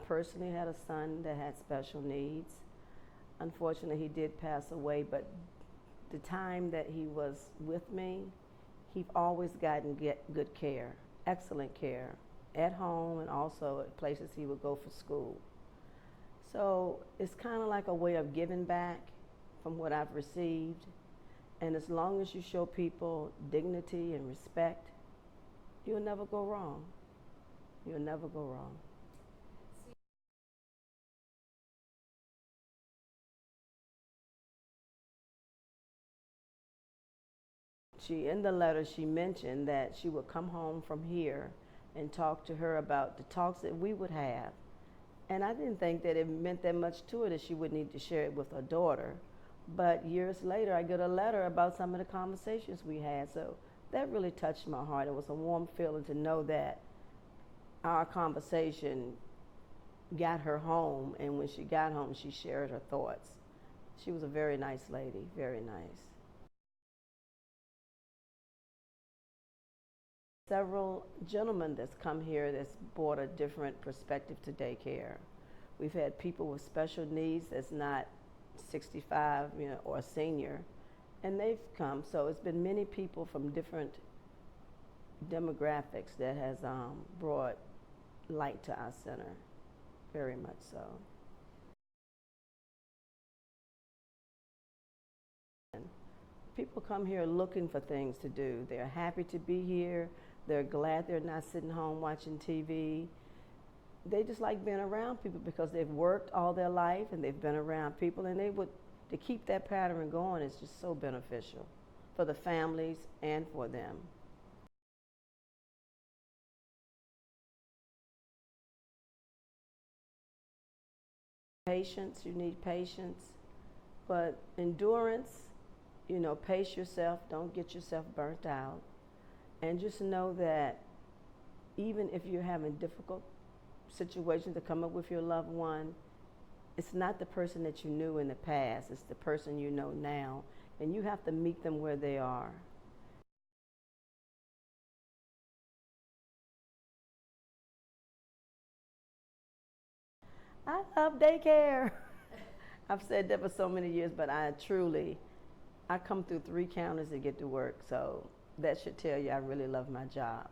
personally had a son that had special needs. Unfortunately, he did pass away, but the time that he was with me, he always gotten good care, excellent care, at home and also at places he would go for school. So it's kind of like a way of giving back from what I've received. And as long as you show people dignity and respect, you'll never go wrong. You'll never go wrong. In the letter, she mentioned that she would come home from here and talk to her about the talks that we would have. And I didn't think that it meant that much to her that she would need to share it with her daughter. But years later, I get a letter about some of the conversations we had. So that really touched my heart. It was a warm feeling to know that our conversation got her home. And when she got home, she shared her thoughts. She was a very nice lady, very nice. Several gentlemen that's come here that's brought a different perspective to daycare. We've had people with special needs that's not 65, or a senior, and they've come. So it's been many people from different demographics that has brought light to our center, very much so. People come here looking for things to do. They're happy to be here. They're glad they're not sitting home watching TV. They just like being around people because they've worked all their life and they've been around people, and to keep that pattern going is just so beneficial for the families and for them. Patience, you need patience, but endurance, pace yourself, don't get yourself burnt out, and just know that even if you're having difficult situations to come up with your loved one, it's not the person that you knew in the past, it's the person you know now, and you have to meet them where they are. I love daycare. I've said that for so many years, but I come through 3 counties to get to work, so that should tell you I really love my job.